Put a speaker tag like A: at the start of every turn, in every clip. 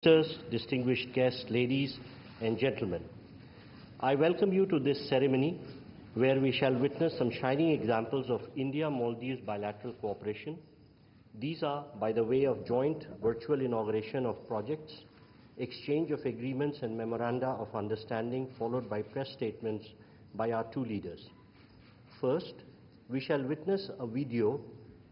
A: Distinguished guests, ladies and gentlemen, I welcome you to this ceremony where we shall witness some shining examples of India-Maldives bilateral cooperation. These are by the way of joint virtual inauguration of projects, exchange of agreements and memoranda of understanding, followed by press statements by our two leaders. First, we shall witness a video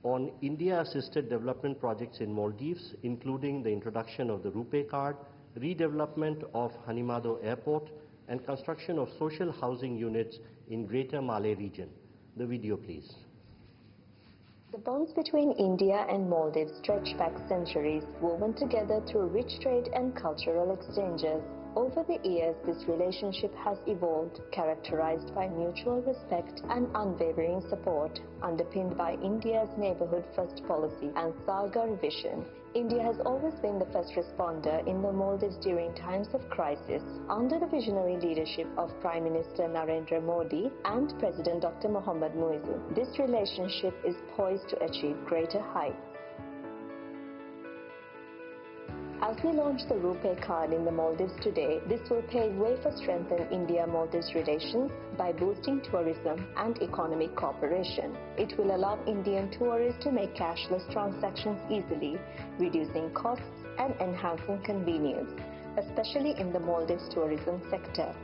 A: on India-assisted development projects in Maldives, including the introduction of the RuPay card, redevelopment of Hanimado Airport, and construction of social housing units in Greater Malay region. The video, please.
B: The bonds between India and Maldives stretch back centuries, woven together through rich trade and cultural exchanges. Over the years, this relationship has evolved, characterized by mutual respect and unwavering support, underpinned by India's neighborhood first policy and Sagar vision. India has always been the first responder in the Maldives during times of crisis. Under the visionary leadership of Prime Minister Narendra Modi and President Dr. Mohammad Muizzu, this relationship is poised to achieve greater heights. As we launch the RuPay card in the Maldives today, this will pave way for strengthening India-Maldives relations by boosting tourism and economic cooperation. It will allow Indian tourists to make cashless transactions easily, reducing costs and enhancing convenience, especially in the Maldives tourism sector.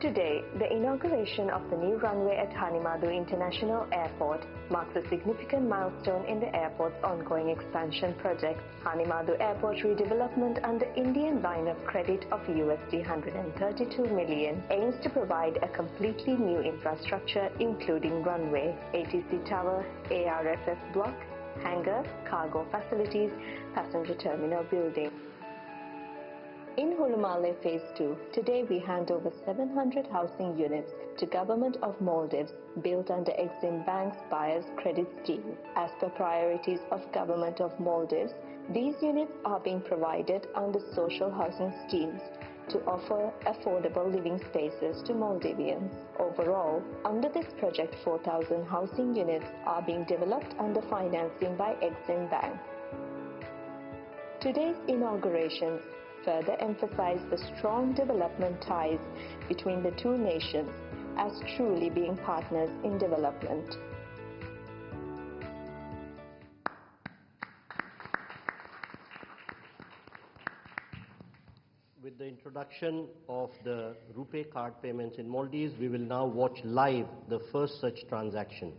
B: Today, the inauguration of the new runway at Hanimado International Airport marks a significant milestone in the airport's ongoing expansion project. Hanimado Airport redevelopment under Indian line of credit of USD 132 million aims to provide a completely new infrastructure including runway, ATC tower, ARFF block, hangar, cargo facilities, passenger terminal building. In Hulumale Phase 2, today we hand over 700 housing units to Government of Maldives built under Exim Bank's Buyer's Credit Scheme. As per priorities of Government of Maldives, these units are being provided under social housing schemes to offer affordable living spaces to Maldivians. Overall, under this project, 4,000 housing units are being developed under financing by Exim Bank. Today's inaugurations further emphasize the strong development ties between the two nations as truly being partners in development.
A: With the introduction of the RuPay card payments in Maldives, we will now watch live the first such transaction.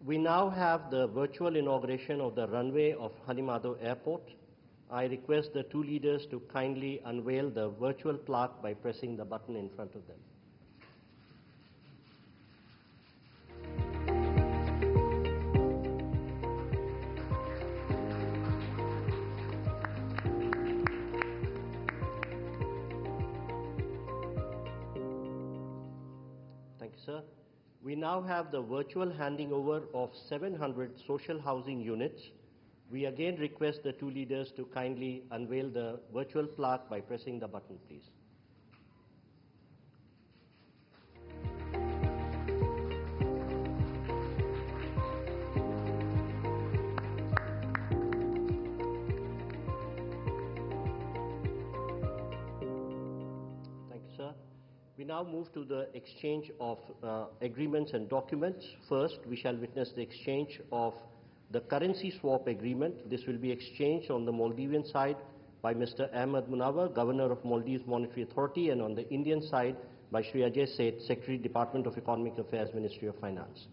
A: We now have the virtual inauguration of the runway of Hanimado Airport. I request the two leaders to kindly unveil the virtual plaque by pressing the button in front of them. Thank you, sir. We now have the virtual handing over of 700 social housing units. We again request the two leaders to kindly unveil the virtual plaque by pressing the button, please. Thank you, sir. We now move to the exchange of agreements and documents. First, we shall witness the exchange of the currency swap agreement. This will be exchanged on the Maldivian side by Mr. Ahmed Munawar, Governor of Maldives Monetary Authority, and on the Indian side by Shri Ajay Seth, Secretary, Department of Economic Affairs, Ministry of Finance.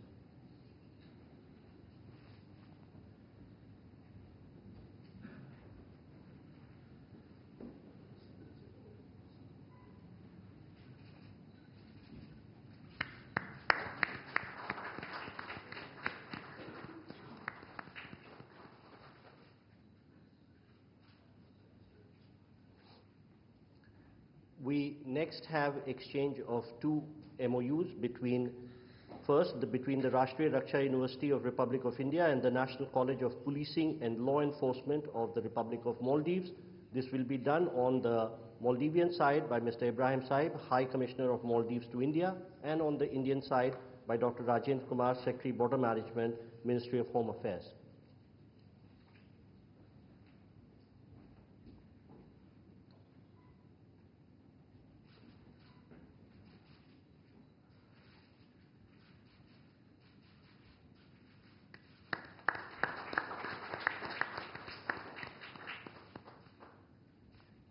A: we next have exchange of two MOUs between between the Rashtriya Raksha University of Republic of India and the National College of Policing and Law Enforcement of the Republic of Maldives. This will be done on the Maldivian side by Mr. Ibrahim Saib, High Commissioner of Maldives to India, and on the Indian side by Dr. Rajendra Kumar, Secretary Border Management, Ministry of Home Affairs.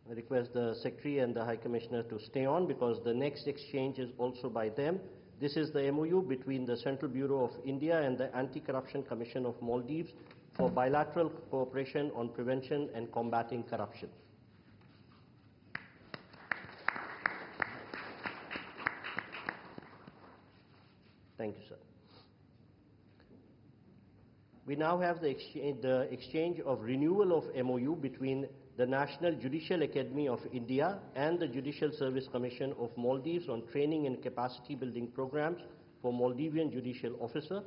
A: I request the Secretary and the High Commissioner to stay on because the next exchange is also by them. This is the MOU between the Central Bureau of India and the Anti-Corruption Commission of Maldives for bilateral cooperation on prevention and combating corruption. Thank you, sir. We now have the exchange of renewal of MOU between the National Judicial Academy of India and the Judicial Service Commission of Maldives on training and capacity building programs for Maldivian judicial officer.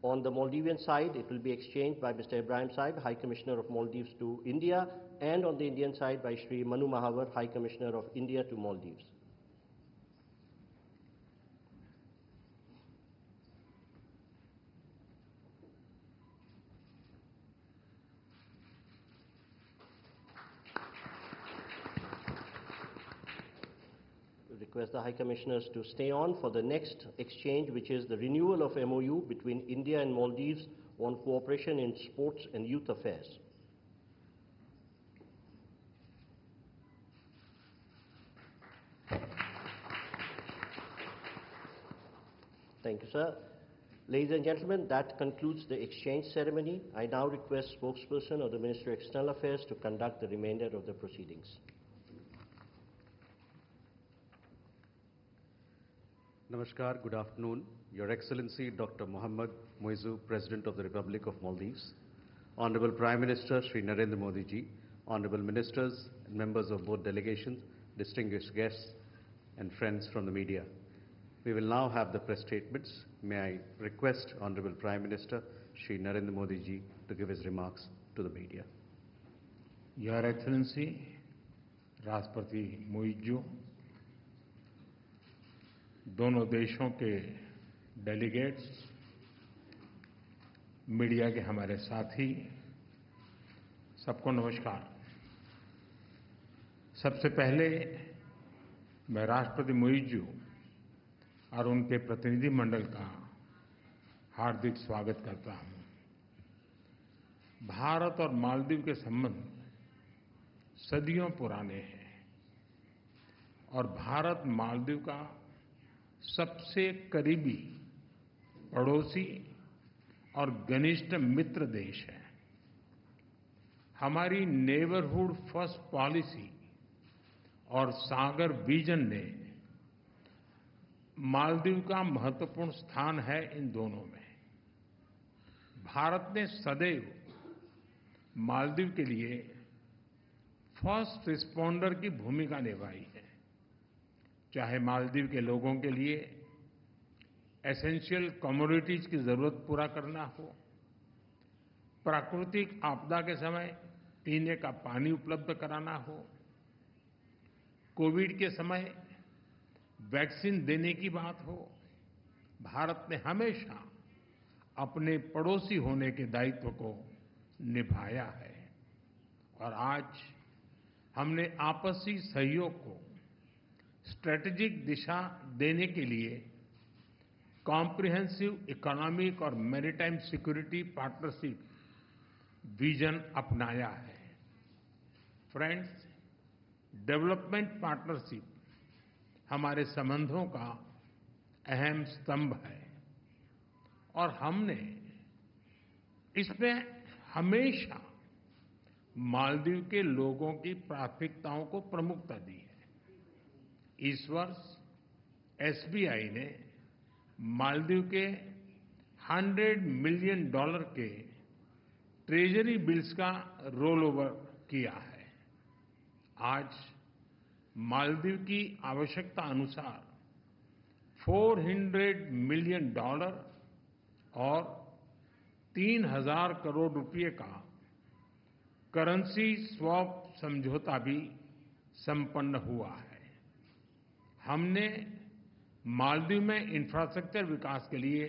A: On the Maldivian side, it will be exchanged by Mr. Ibrahim Saib, High Commissioner of Maldives to India, and on the Indian side by Shri Manu Mahavar, High Commissioner of India to Maldives. Request the High Commissioners to stay on for the next exchange, which is the renewal of MOU between India and Maldives on cooperation in sports and youth affairs. Thank you, sir. Ladies and gentlemen, that concludes the exchange ceremony. I now request spokesperson of the Ministry of External Affairs to conduct the remainder of the proceedings.
C: Namaskar, good afternoon. Your Excellency Dr. Mohammad Muizzu, President of the Republic of Maldives, Honorable Prime Minister Shri Narendra Modi ji, Honorable Ministers and members of both delegations, distinguished guests and friends from the media. We will now have the press statements. May I request Honorable Prime Minister Shri Narendra Modi ji to give his remarks to the media.
D: Your Excellency राष्ट्रपति मुइज्जू, दोनों देशों के delegates, media के हमारे साथी, सबको नमस्कार। सबसे पहले मैं राष्ट्रपति मुइज्जू और उनके प्रतिनिधि मंडल का हार्दिक स्वागत करता हूं। भारत और मालदीव के संबंध सदियों पुराने हैं और भारत मालदीव का सबसे करीबी पड़ोसी और घनिष्ठ मित्र देश है। हमारी नेबरहुड फर्स्ट पॉलिसी और सागर विजन ने मालदीव का महत्वपूर्ण स्थान है इन दोनों में। भारत ने सदैव मालदीव के लिए फर्स्ट रिस्पॉन्डर की भूमिका निभाई है, चाहे मालदीव के लोगों के लिए एसेंशियल कमोडिटीज की जरूरत पूरा करना हो, प्राकृतिक आपदा के समय पीने का पानी उपलब्ध कराना हो, कोविड के समय वैक्सीन देने की बात हो। भारत ने हमेशा अपने पड़ोसी होने के दायित्व को निभाया है और आज हमने आपसी सहयोग को स्ट्रेटेजिक दिशा देने के लिए कॉम्प्रिहेंसिव इकोनॉमिक और मैरीटाइम सिक्योरिटी पार्टनरशिप विजन अपनाया है। फ्रेंड्स, डेवलपमेंट पार्टनरशिप हमारे संबंधों का अहम स्तंभ है और हमने इसमें हमेशा मालदीव के लोगों की प्राथमिकताओं को प्रमुखता दी है। इस वर्ष एसबीआई ने मालदीव के $100 मिलियन के ट्रेजरी बिल्स का रोल ओवर किया है। आज मालदीव की आवश्यकता अनुसार $400 मिलियन और 3,000 करोड़ रुपए का करेंसी स्वैप समझौता भी संपन्न हुआ है। हमने मालदीव में इंफ्रास्ट्रक्चर विकास के लिए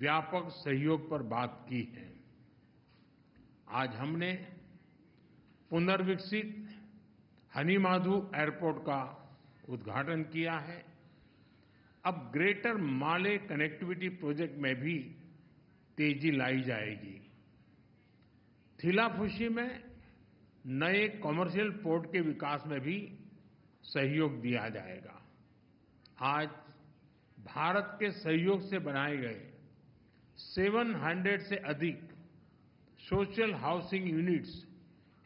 D: व्यापक सहयोग पर बात की है। आज हमने पुनर्विकसित हनीमाधु एयरपोर्ट का उद्घाटन किया है। अब ग्रेटर माले कनेक्टिविटी प्रोजेक्ट में भी तेजी लाई जाएगी। थिलाफुशी में नए कमर्शियल पोर्ट के विकास में भी सहयोग दिया जाएगा। आज भारत के सहयोग से बनाए गए 700 से अधिक सोशल हाउसिंग यूनिट्स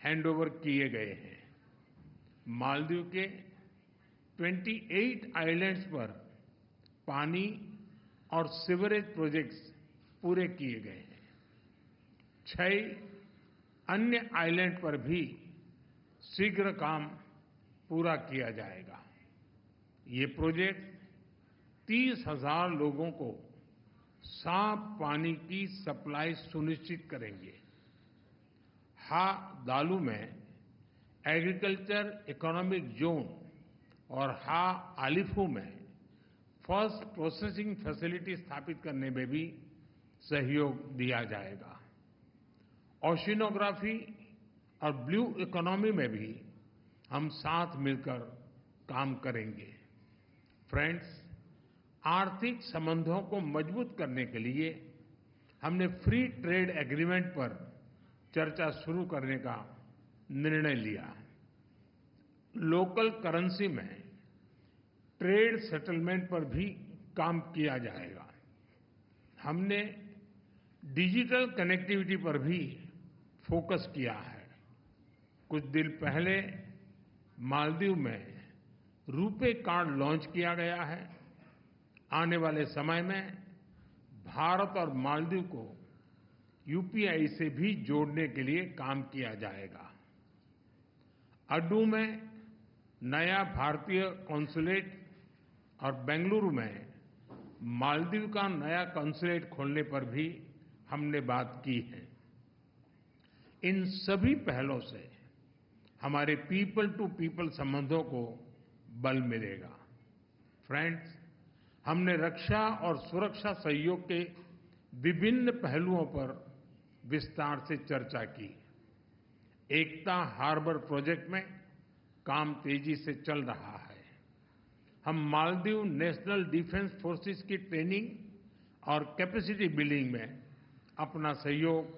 D: हैंडओवर किए गए हैं। मालदीव के 28 आइलैंड्स पर पानी और सीवरेज प्रोजेक्ट्स पूरे किए गए हैं। 6 अन्य आइलैंड पर भी शीघ्र काम पूरा किया जाएगा। ये प्रोजेक्ट 30,000 लोगों को साफ पानी की सप्लाई सुनिश्चित करेंगे। हा दालू में एग्रीकल्चर इकोनॉमिक जोन और हा आलिफू में फर्स्ट प्रोसेसिंग फैसिलिटी स्थापित करने में भी सहयोग दिया जाएगा। ओशिनोग्राफी और ब्लू इकोनॉमी में भी हम साथ मिलकर काम करेंगे। फ्रेंड्स, आर्थिक संबंधों को मजबूत करने के लिए हमने फ्री ट्रेड एग्रीमेंट पर चर्चा शुरू करने का निर्णय लिया। लोकल करेंसी में ट्रेड सेटलमेंट पर भी काम किया जाएगा। हमने डिजिटल कनेक्टिविटी पर भी फोकस किया है। कुछ दिन पहले मालदीव में रुपे कार्ड लॉन्च किया गया है। आने वाले समय में भारत और मालदीव को यूपीआई से भी जोड़ने के लिए काम किया जाएगा। अड्डू में नया भारतीय कॉन्सुलेट और बेंगलुरु में मालदीव का नया कॉन्सुलेट खोलने पर भी हमने बात की है। इन सभी पहलों से हमारे पीपल टू पीपल संबंधों को बल मिलेगा। फ्रेंड्स, हमने रक्षा और सुरक्षा सहयोग के विभिन्न पहलुओं पर विस्तार से चर्चा की। एकता हार्बर प्रोजेक्ट में काम तेजी से चल रहा है। हम मालदीव नेशनल डिफेंस फोर्सेस की ट्रेनिंग और कैपेसिटी बिल्डिंग में अपना सहयोग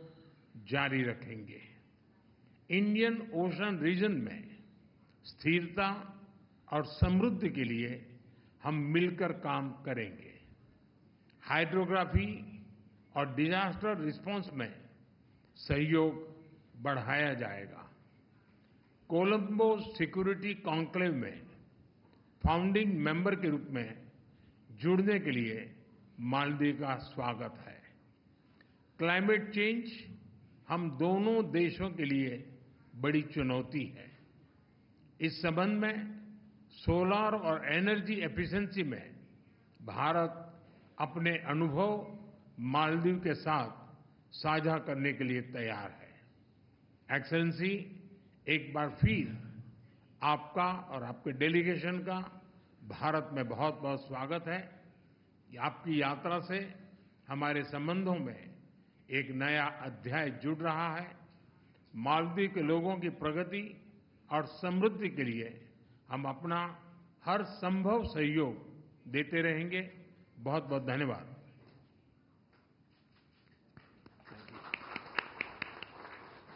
D: जारी रखेंगे। इंडियन ओशन रीजन में स्थिरता और समृद्धि के लिए हम मिलकर काम करेंगे। हाइड्रोग्राफी और डिजास्टर रिस्पांस में सहयोग बढ़ाया जाएगा। कोलंबो सिक्योरिटी कॉन्क्लेव में फाउंडिंग मेंबर के रूप में जुड़ने के लिए मालदीव का स्वागत है। क्लाइमेट चेंज हम दोनों देशों के लिए बड़ी चुनौती है। इस संबंध में सोलर और एनर्जी एफिशिएंसी में भारत अपने अनुभव मालदीव के साथ साझा करने के लिए तैयार है। एक्सेलेंसी, एक बार फिर आपका और आपके डेलीगेशन का भारत में बहुत बहुत स्वागत है। आपकी यात्रा से हमारे संबंधों में एक नया अध्याय जुड़ रहा है। मालदीव के लोगों की प्रगति और समृद्धि के लिए हम अपना हर संभव सहयोग देते रहेंगे। बहुत बहुत धन्यवाद।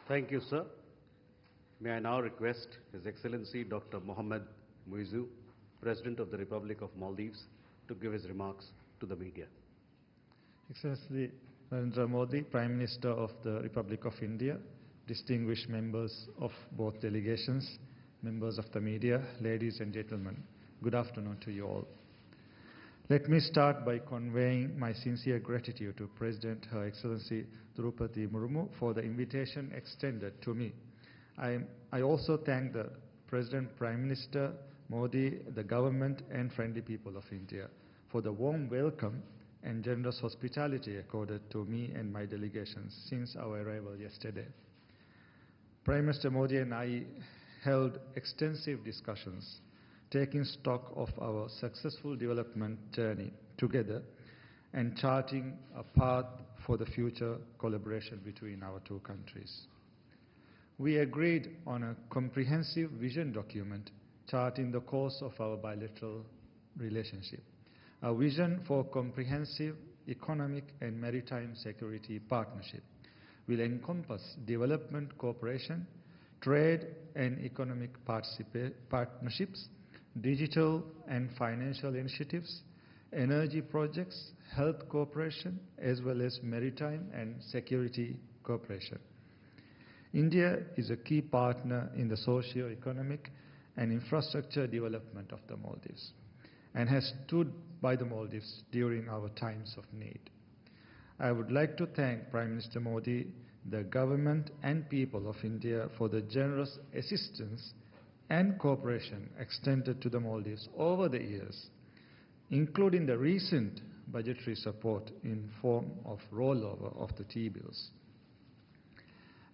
C: Thank you, sir. May I now request His Excellency Dr. Mohammad Muizzu, President of the Republic of Maldives, to give his remarks to the media.
E: Excellency Narendra Modi, Prime Minister of the Republic of India, distinguished members of both delegations, members of the media, ladies and gentlemen, good afternoon to you all. Let me start by conveying my sincere gratitude to President Her Excellency Draupadi Murmu for the invitation extended to me. I also thank the President Prime Minister Modi, the government and friendly people of India for the warm welcome and generous hospitality accorded to me and my delegation since our arrival yesterday. Prime Minister Modi and I held extensive discussions, taking stock of our successful development journey together and charting a path for the future collaboration between our two countries. We agreed on a comprehensive vision document charting the course of our bilateral relationship. A vision for comprehensive economic and maritime security partnership will encompass development cooperation, trade and economic partnerships, digital and financial initiatives, energy projects, health cooperation, as well as maritime and security cooperation. India is a key partner in the socio-economic and infrastructure development of the Maldives and has stood by the Maldives during our times of need. I would like to thank Prime Minister Modi, the government and people of India for the generous assistance and cooperation extended to the Maldives over the years, including the recent budgetary support in form of rollover of the T-bills.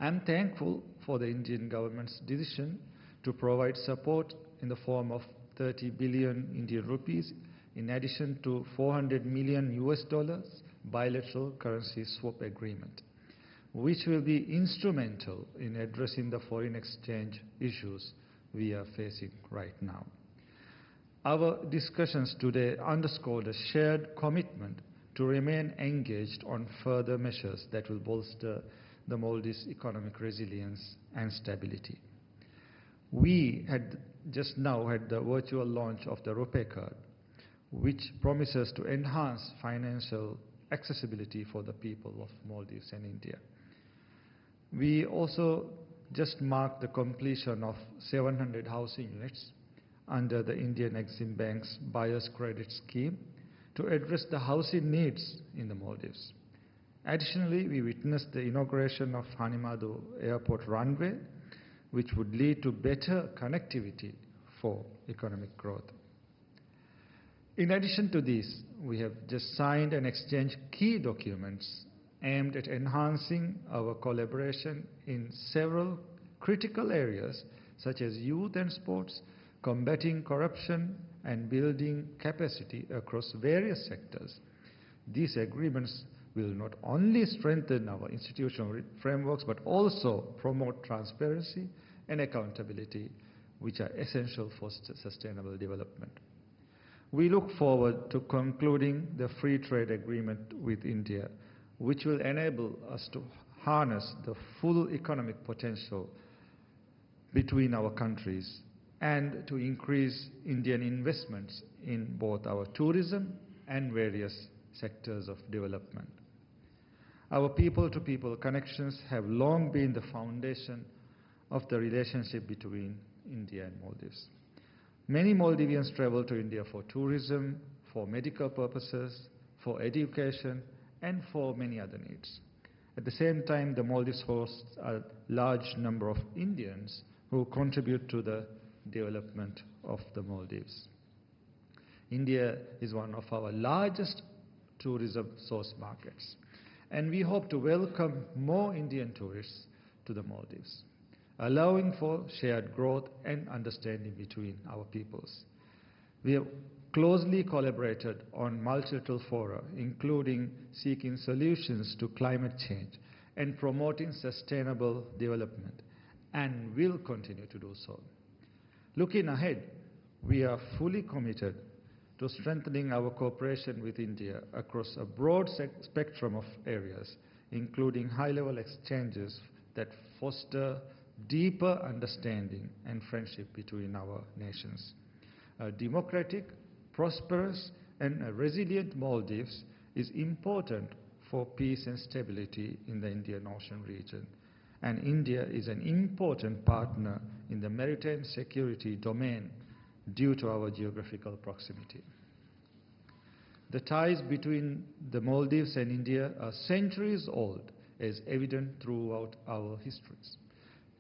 E: I am thankful for the Indian government's decision to provide support in the form of 30 billion Indian rupees in addition to $400 million bilateral currency swap agreement, which will be instrumental in addressing the foreign exchange issues we are facing right now. Our discussions today underscored a shared commitment to remain engaged on further measures that will bolster the Maldives' economic resilience and stability. We had just now had the virtual launch of the RuPay card, which promises to enhance financial accessibility for the people of Maldives and India. We also just marked the completion of 700 housing units under the Indian Exim Bank's Buyer's Credit Scheme to address the housing needs in the Maldives. Additionally, we witnessed the inauguration of Hanimadu Airport runway, which would lead to better connectivity for economic growth. In addition to this, we have just signed and exchanged key documents aimed at enhancing our collaboration in several critical areas such as youth and sports, combating corruption, and building capacity across various sectors. These agreements will not only strengthen our institutional frameworks but also promote transparency and accountability, which are essential for sustainable development. We look forward to concluding the free trade agreement with India, which will enable us to harness the full economic potential between our countries and to increase Indian investments in both our tourism and various sectors of development. Our people-to-people connections have long been the foundation of the relationship between India and Maldives. Many Maldivians travel to India for tourism, for medical purposes, for education, and for many other needs. At the same time, the Maldives hosts a large number of Indians who contribute to the development of the Maldives. India is one of our largest tourism source markets, and we hope to welcome more Indian tourists to the Maldives, allowing for shared growth and understanding between our peoples. We have closely collaborated on multilateral fora, including seeking solutions to climate change and promoting sustainable development, and will continue to do so. Looking ahead, we are fully committed to strengthening our cooperation with India across a broad spectrum of areas, including high-level exchanges that foster deeper understanding and friendship between our nations. A democratic, prosperous, and a resilient Maldives is important for peace and stability in the Indian Ocean region, and India is an important partner in the maritime security domain due to our geographical proximity. The ties between the Maldives and India are centuries old, as evident throughout our histories.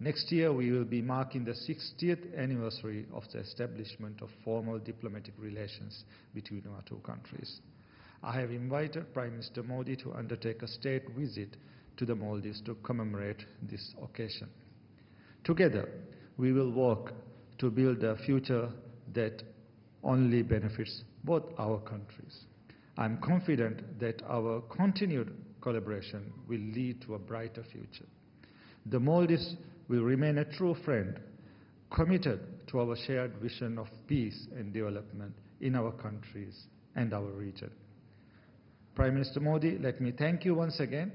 E: Next year, we will be marking the 60th anniversary of the establishment of formal diplomatic relations between our two countries. I have invited Prime Minister Modi to undertake a state visit to the Maldives to commemorate this occasion. Together, we will work to build a future that only benefits both our countries. I am confident that our continued collaboration will lead to a brighter future. The Maldives will remain a true friend, committed to our shared vision of peace and development in our countries and our region. Prime Minister Modi, let me thank you once again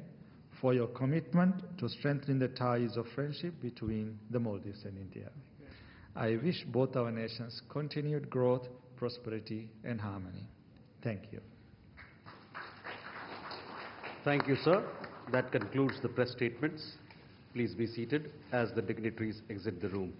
E: for your commitment to strengthening the ties of friendship between the Maldives and India. I wish both our nations continued growth, prosperity, and harmony. Thank you.
C: Thank you, sir. That concludes the press statements. Please be seated as the dignitaries exit the room.